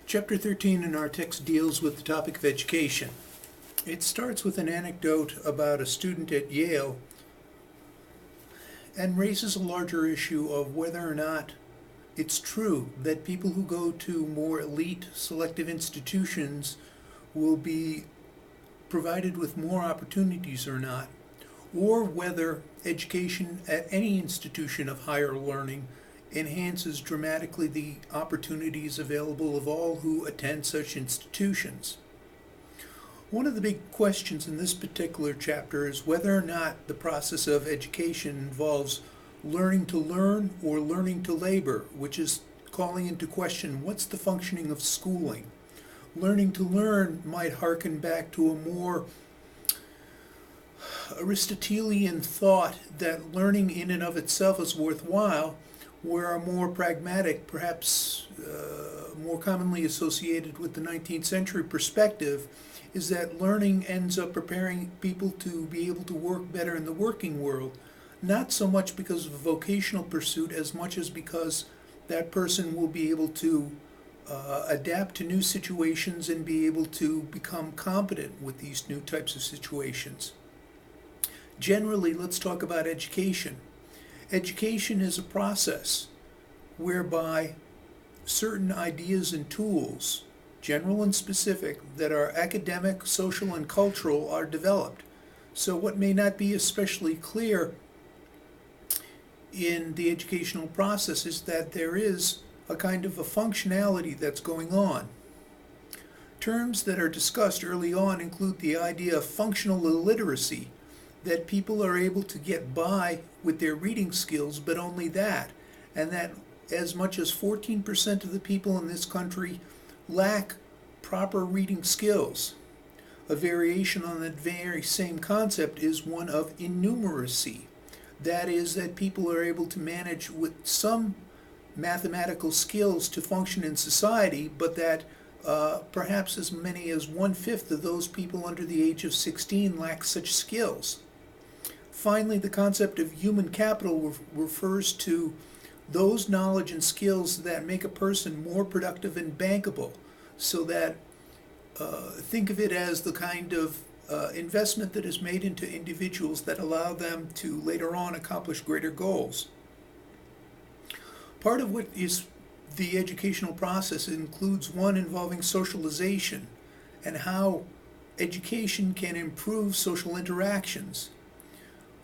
Chapter 13 in our text deals with the topic of education. It starts with an anecdote about a student at Yale and raises a larger issue of whether or not it's true that people who go to more elite selective institutions will be provided with more opportunities or not, or whether education at any institution of higher learning enhances dramatically the opportunities available of all who attend such institutions. One of the big questions in this particular chapter is whether or not the process of education involves learning to learn or learning to labor, which is calling into question what's the functioning of schooling. Learning to learn might harken back to a more Aristotelian thought that learning in and of itself is worthwhile, where a more pragmatic, perhaps more commonly associated with the 19th century perspective, is that learning ends up preparing people to be able to work better in the working world, not so much because of a vocational pursuit as much as because that person will be able to adapt to new situations and be able to become competent with these new types of situations. Generally, let's talk about education. Education is a process whereby certain ideas and tools, general and specific, that are academic, social, and cultural are developed. So what may not be especially clear in the educational process is that there is a kind of a functionality that's going on. Terms that are discussed early on include the idea of functional illiteracy, that people are able to get by with their reading skills, but only that, and that as much as 14% of the people in this country lack proper reading skills. A variation on that very same concept is one of innumeracy. That is, that people are able to manage with some mathematical skills to function in society, but that perhaps as many as 1/5 of those people under the age of 16 lack such skills. Finally, the concept of human capital refers to those knowledge and skills that make a person more productive and bankable, so that think of it as the kind of investment that is made into individuals that allow them to later on accomplish greater goals. Part of what is the educational process includes one involving socialization and how education can improve social interactions.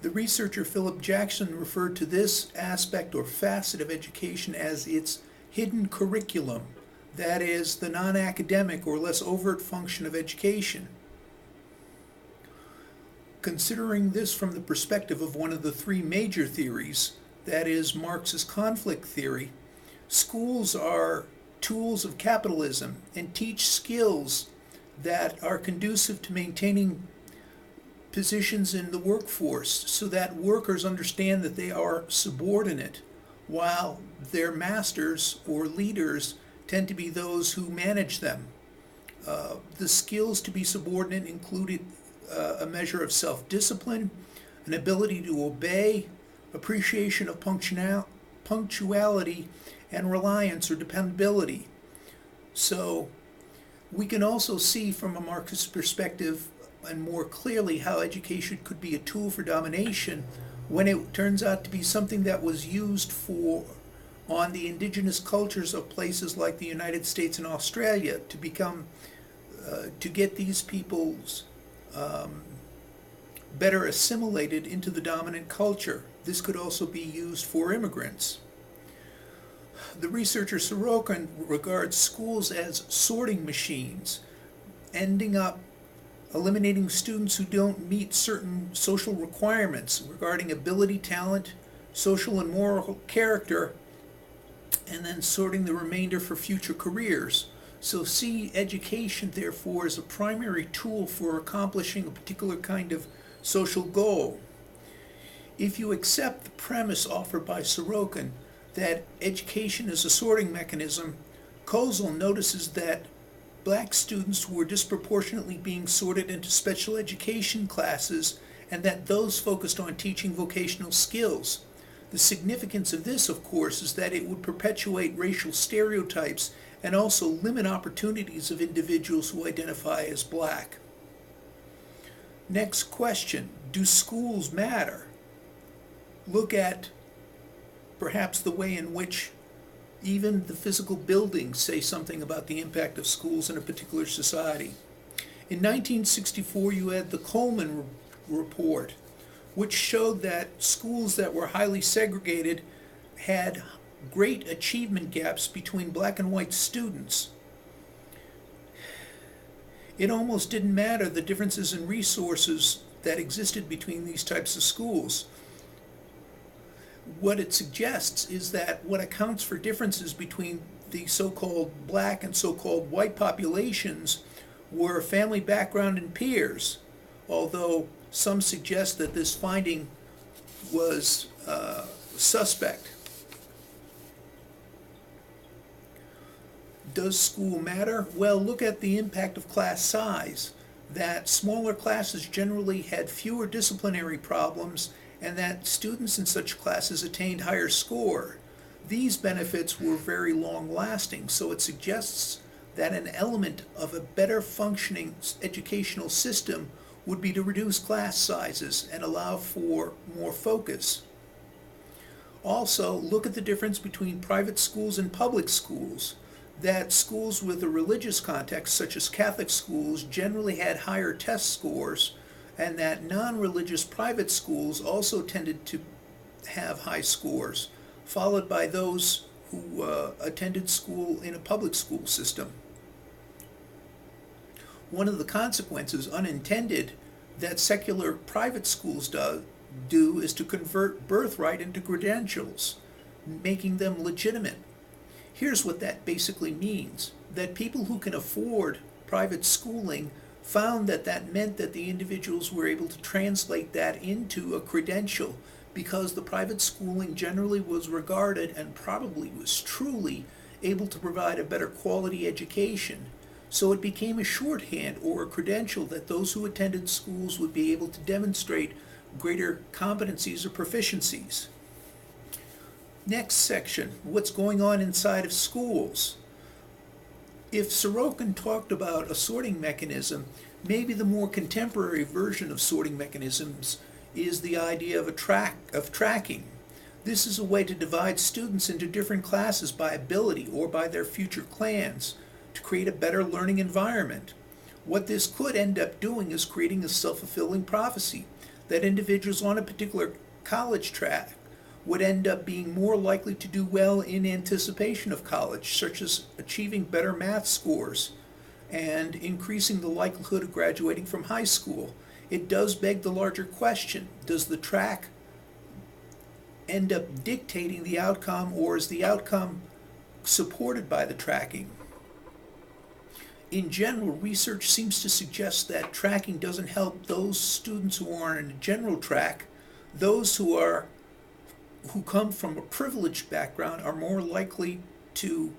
The researcher Philip Jackson referred to this aspect or facet of education as its hidden curriculum, that is, the non-academic or less overt function of education. Considering this from the perspective of one of the three major theories, that is Marx's conflict theory, schools are tools of capitalism and teach skills that are conducive to maintaining positions in the workforce so that workers understand that they are subordinate, while their masters or leaders tend to be those who manage them. The skills to be subordinate included a measure of self-discipline, an ability to obey, appreciation of punctuality, and reliance or dependability. So we can also see from a Marxist perspective and more clearly how education could be a tool for domination when it turns out to be something that was used on the indigenous cultures of places like the United States and Australia to get these peoples better assimilated into the dominant culture. This could also be used for immigrants. The researcher Sorokin regards schools as sorting machines, ending up eliminating students who don't meet certain social requirements regarding ability, talent, social and moral character, and then sorting the remainder for future careers. So see education, therefore, as a primary tool for accomplishing a particular kind of social goal. If you accept the premise offered by Sorokin that education is a sorting mechanism, Kozel notices that black students were disproportionately being sorted into special education classes, and that those focused on teaching vocational skills. The significance of this, of course, is that it would perpetuate racial stereotypes and also limit opportunities of individuals who identify as black. Next question, do schools matter? Look at perhaps the way in which even the physical buildings say something about the impact of schools in a particular society. In 1964, you had the Coleman Report, which showed that schools that were highly segregated had great achievement gaps between black and white students. It almost didn't matter the differences in resources that existed between these types of schools. What it suggests is that what accounts for differences between the so-called black and so-called white populations were family background and peers, although some suggest that this finding was suspect. Does school matter? Well, look at the impact of class size, that smaller classes generally had fewer disciplinary problems and that students in such classes attained higher score. These benefits were very long-lasting, so it suggests that an element of a better functioning educational system would be to reduce class sizes and allow for more focus. Also, look at the difference between private schools and public schools, that schools with a religious context, such as Catholic schools, generally had higher test scores, and that non-religious private schools also tended to have high scores, followed by those who attended school in a public school system. One of the consequences, unintended, that secular private schools do is to convert birthright into credentials, making them legitimate. Here's what that basically means, that people who can afford private schooling found that that meant that the individuals were able to translate that into a credential because the private schooling generally was regarded and probably was truly able to provide a better quality education. So it became a shorthand or a credential that those who attended schools would be able to demonstrate greater competencies or proficiencies. Next section, what's going on inside of schools? If Sorokin talked about a sorting mechanism, maybe the more contemporary version of sorting mechanisms is the idea of tracking. This is a way to divide students into different classes by ability or by their future clans to create a better learning environment. What this could end up doing is creating a self-fulfilling prophecy that individuals on a particular college track would end up being more likely to do well in anticipation of college, such as achieving better math scores and increasing the likelihood of graduating from high school. It does beg the larger question, does the track end up dictating the outcome, or is the outcome supported by the tracking? In general, research seems to suggest that tracking doesn't help those students who are in a general track. Those who come from a privileged background are more likely to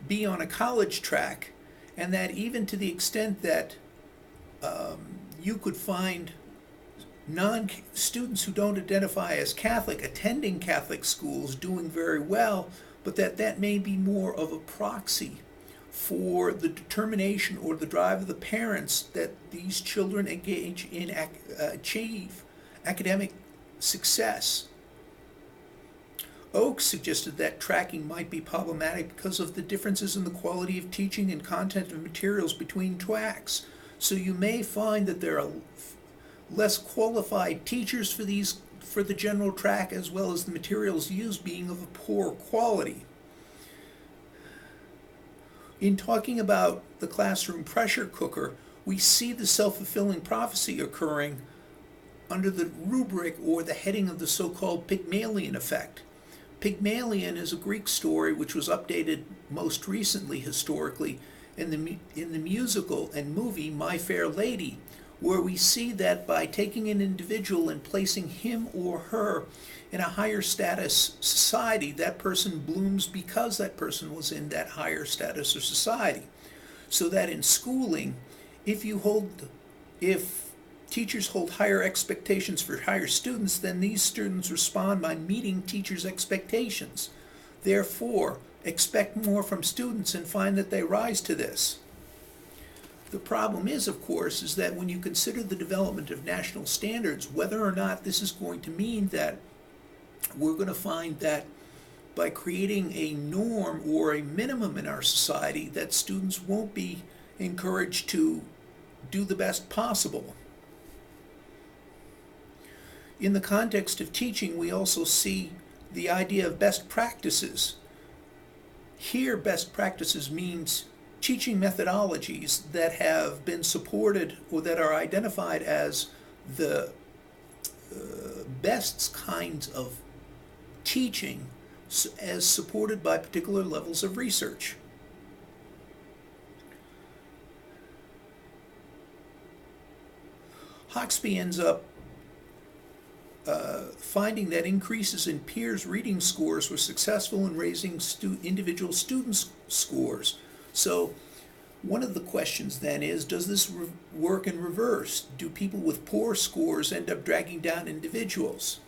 be on a college track, and that even to the extent that you could find students who don't identify as Catholic attending Catholic schools doing very well, but that may be more of a proxy for the determination or the drive of the parents that these children engage in achieve academic success. Oakes suggested that tracking might be problematic because of the differences in the quality of teaching and content of materials between tracks. So you may find that there are less qualified teachers for the general track, as well as the materials used being of a poor quality. In talking about the classroom pressure cooker, we see the self-fulfilling prophecy occurring under the rubric or the heading of the so-called Pygmalion effect. Pygmalion is a Greek story which was updated most recently historically in the musical and movie My Fair Lady, where we see that by taking an individual and placing him or her in a higher status society, that person blooms because that person was in that higher status or society. So that in schooling, if teachers hold higher expectations for higher students, then these students respond by meeting teachers' expectations. Therefore, expect more from students and find that they rise to this. The problem is, of course, is that when you consider the development of national standards, whether or not this is going to mean that we're going to find that by creating a norm or a minimum in our society, that students won't be encouraged to do the best possible. In the context of teaching, we also see the idea of best practices. Here, best practices means teaching methodologies that have been supported or that are identified as the best kinds of teaching as supported by particular levels of research. Hauksbee ends up finding that increases in peers' reading scores were successful in raising individual students' scores. So one of the questions then is, does this work in reverse? Do people with poor scores end up dragging down individuals?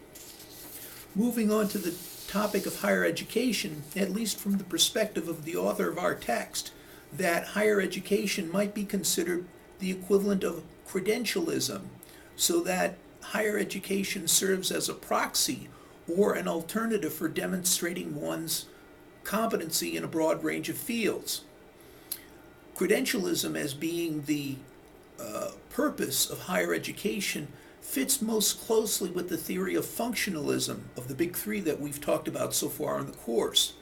Moving on to the topic of higher education, at least from the perspective of the author of our text, that higher education might be considered the equivalent of credentialism, so that higher education serves as a proxy or an alternative for demonstrating one's competency in a broad range of fields. Credentialism as being the purpose of higher education fits most closely with the theory of functionalism of the big three that we've talked about so far in the course.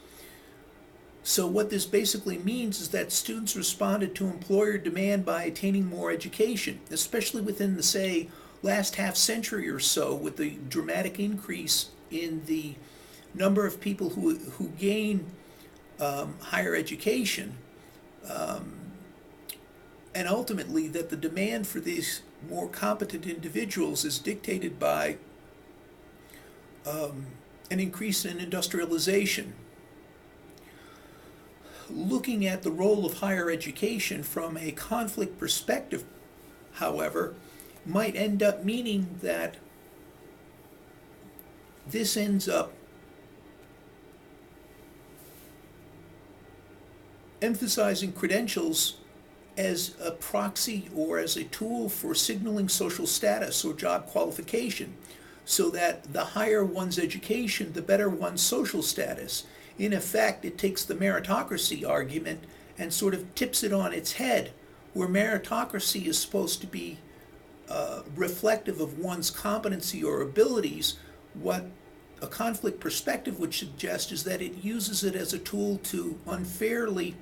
So what this basically means is that students responded to employer demand by attaining more education, especially within the, say, last half century or so, with the dramatic increase in the number of people who gain higher education, and ultimately that the demand for these more competent individuals is dictated by an increase in industrialization. Looking at the role of higher education from a conflict perspective, however, might end up meaning that this ends up emphasizing credentials as a proxy or as a tool for signaling social status or job qualification, so that the higher one's education, the better one's social status. In effect, it takes the meritocracy argument and sort of tips it on its head, where meritocracy is supposed to be reflective of one's competency or abilities. What a conflict perspective would suggest is that it uses it as a tool to unfairly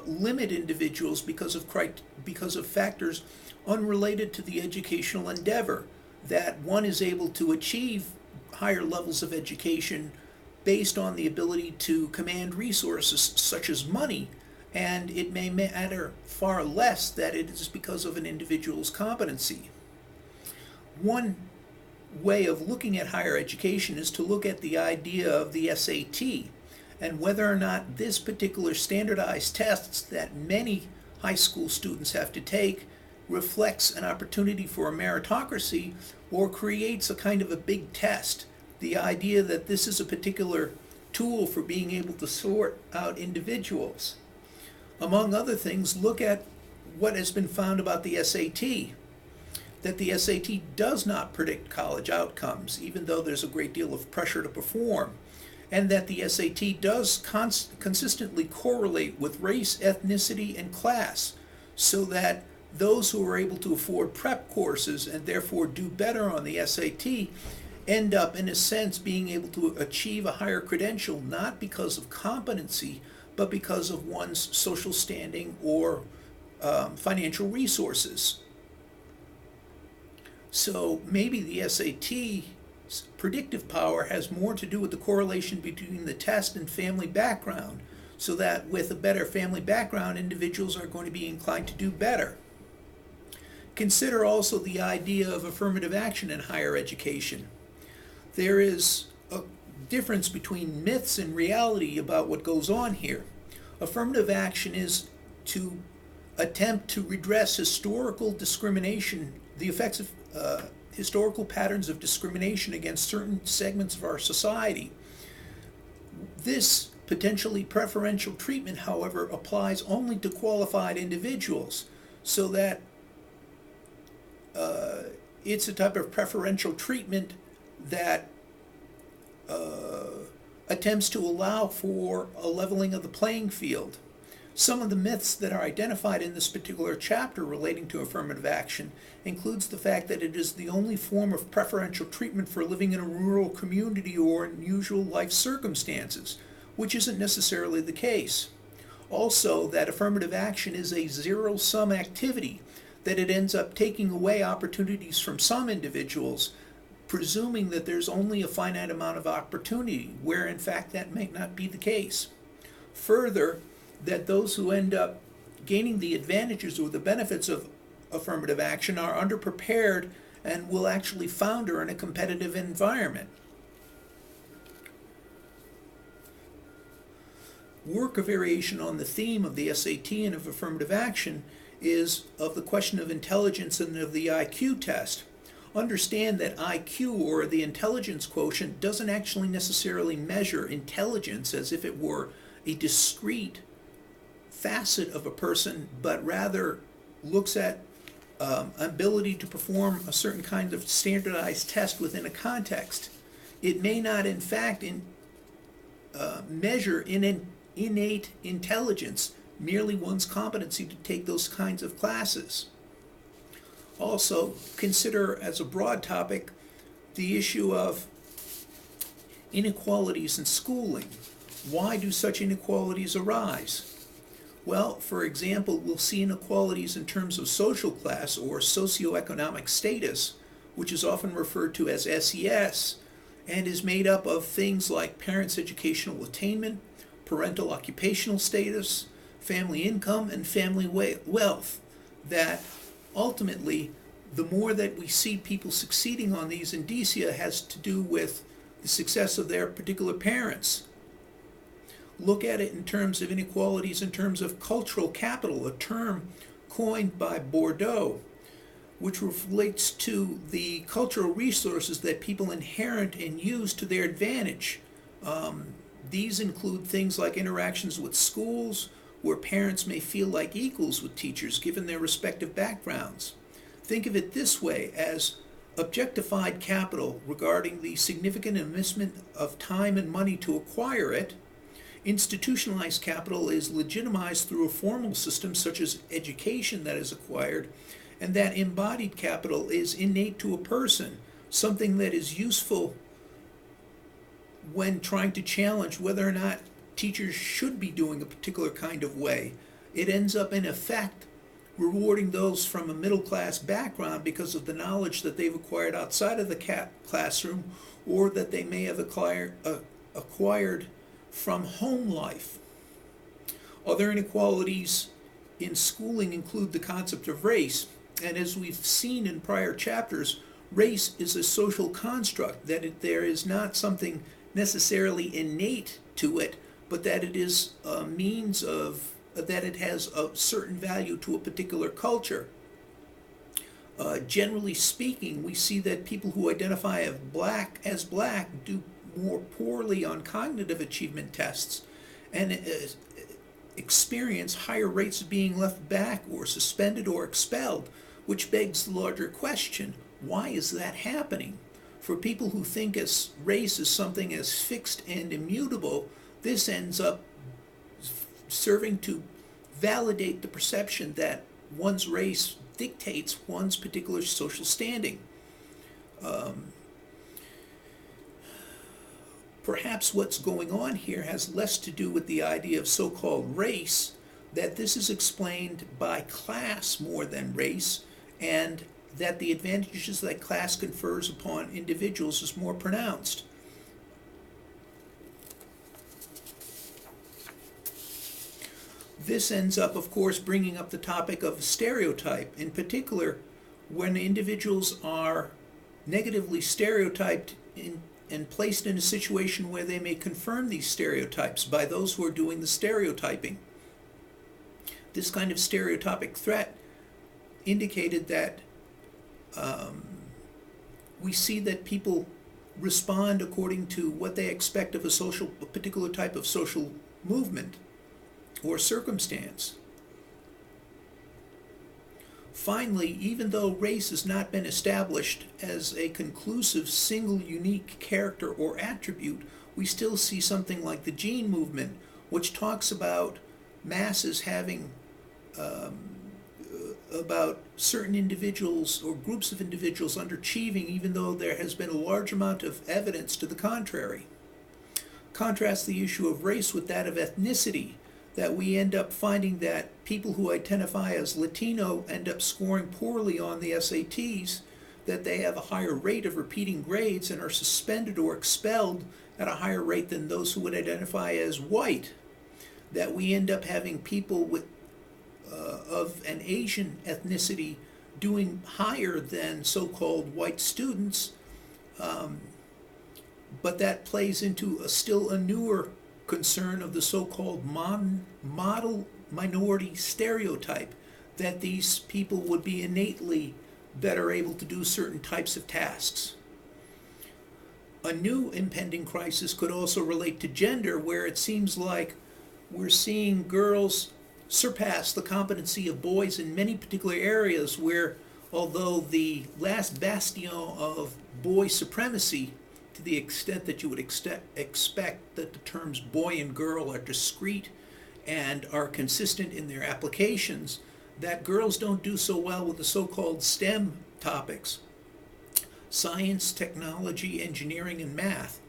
limit individuals because of factors unrelated to the educational endeavor, that one is able to achieve higher levels of education based on the ability to command resources such as money, and it may matter far less that it is because of an individual's competency. One way of looking at higher education is to look at the idea of the SAT and whether or not this particular standardized tests that many high school students have to take reflects an opportunity for a meritocracy or creates a kind of a big test. The idea that this is a particular tool for being able to sort out individuals. Among other things, look at what has been found about the SAT, that the SAT does not predict college outcomes, even though there's a great deal of pressure to perform, and that the SAT does consistently correlate with race, ethnicity, and class, so that those who are able to afford prep courses and therefore do better on the SAT end up, in a sense, being able to achieve a higher credential, not because of competency, but because of one's social standing or financial resources. So maybe the SAT's predictive power has more to do with the correlation between the test and family background, so that with a better family background, individuals are going to be inclined to do better. Consider also the idea of affirmative action in higher education. There is a difference between myths and reality about what goes on here. Affirmative action is to attempt to redress historical discrimination the effects of historical patterns of discrimination against certain segments of our society. This potentially preferential treatment, however, applies only to qualified individuals, so that it's a type of preferential treatment that attempts to allow for a leveling of the playing field. Some of the myths that are identified in this particular chapter relating to affirmative action includes the fact that it is the only form of preferential treatment for living in a rural community or unusual life circumstances, which isn't necessarily the case. Also, that affirmative action is a zero-sum activity, that it ends up taking away opportunities from some individuals, presuming that there's only a finite amount of opportunity, where in fact that may not be the case. Further, that those who end up gaining the advantages or the benefits of affirmative action are underprepared and will actually founder in a competitive environment. Work, a variation on the theme of the SAT and of affirmative action, is of the question of intelligence and of the IQ test. Understand that IQ, or the intelligence quotient, doesn't actually necessarily measure intelligence as if it were a discrete facet of a person, but rather looks at ability to perform a certain kind of standardized test within a context. It may not, in fact, measure innate intelligence, merely one's competency to take those kinds of classes. Also, consider as a broad topic the issue of inequalities in schooling. Why do such inequalities arise? Well, for example, we'll see inequalities in terms of social class or socioeconomic status, which is often referred to as SES, and is made up of things like parents' educational attainment, parental occupational status, family income, and family wealth, that ultimately, the more that we see people succeeding on these indicia has to do with the success of their particular parents. Look at it in terms of inequalities, in terms of cultural capital, a term coined by Bordeaux, which relates to the cultural resources that people inherit and use to their advantage. These include things like interactions with schools, where parents may feel like equals with teachers given their respective backgrounds. Think of it this way, as objectified capital regarding the significant investment of time and money to acquire it. Institutionalized capital is legitimized through a formal system such as education that is acquired, and that embodied capital is innate to a person, something that is useful when trying to challenge whether or not teachers should be doing a particular kind of way. It ends up, in effect, rewarding those from a middle-class background because of the knowledge that they've acquired outside of the classroom, or that they may have acquired from home life. Other inequalities in schooling include the concept of race, and as we've seen in prior chapters, race is a social construct, that there is not something necessarily innate to it, but that it is a means of, that it has a certain value to a particular culture. Generally speaking, we see that people who identify as black do more poorly on cognitive achievement tests and experience higher rates of being left back or suspended or expelled, which begs the larger question, why is that happening? For people who think as race is something as fixed and immutable, this ends up serving to validate the perception that one's race dictates one's particular social standing. Perhaps what's going on here has less to do with the idea of so-called race, that this is explained by class more than race, and that the advantages that class confers upon individuals is more pronounced. This ends up, of course, bringing up the topic of stereotype, in particular when individuals are negatively stereotyped and placed in a situation where they may confirm these stereotypes by those who are doing the stereotyping. This kind of stereotypic threat indicated that We see that people respond according to what they expect of a particular type of social movement or circumstance. Finally, even though race has not been established as a conclusive single unique character or attribute, we still see something like the gene movement, which talks about masses having about certain individuals or groups of individuals underachieving, even though there has been a large amount of evidence to the contrary. Contrast the issue of race with that of ethnicity, that we end up finding that people who identify as Latino end up scoring poorly on the SATs, that they have a higher rate of repeating grades and are suspended or expelled at a higher rate than those who would identify as white, that we end up having people of an Asian ethnicity doing higher than so-called white students, but that plays into still a newer concern of the so-called model minority stereotype, that these people would be innately better able to do certain types of tasks. A new impending crisis could also relate to gender, where it seems like we're seeing girls surpass the competency of boys in many particular areas, where although the last bastion of boy supremacy, to the extent that you would expect that the terms boy and girl are discrete and are consistent in their applications, that girls don't do so well with the so-called STEM topics: science, technology, engineering, and math.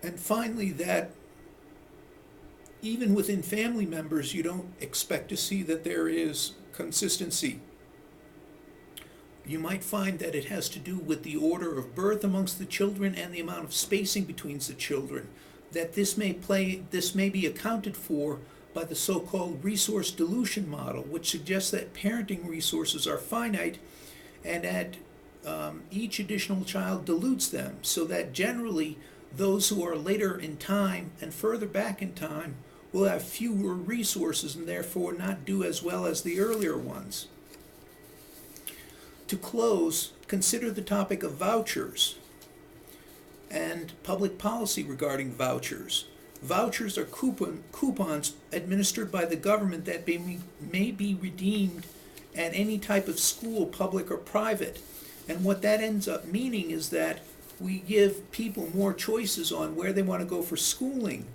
And finally, that even within family members, you don't expect to see that there is consistency. You might find that it has to do with the order of birth amongst the children and the amount of spacing between the children, that this may be accounted for by the so-called resource dilution model, which suggests that parenting resources are finite and that each additional child dilutes them, so that generally those who are later in time and further back in time will have fewer resources and therefore not do as well as the earlier ones. To close, consider the topic of vouchers and public policy regarding vouchers. Vouchers are coupons administered by the government that may be redeemed at any type of school, public or private. And what that ends up meaning is that we give people more choices on where they want to go for schooling.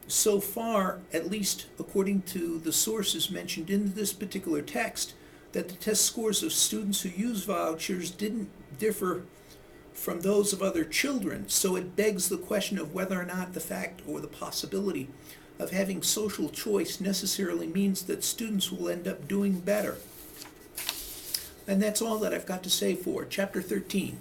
So far, at least according to the sources mentioned in this particular text, that the test scores of students who use vouchers didn't differ from those of other children. So it begs the question of whether or not the fact or the possibility of having social choice necessarily means that students will end up doing better. And that's all that I've got to say for Chapter 13.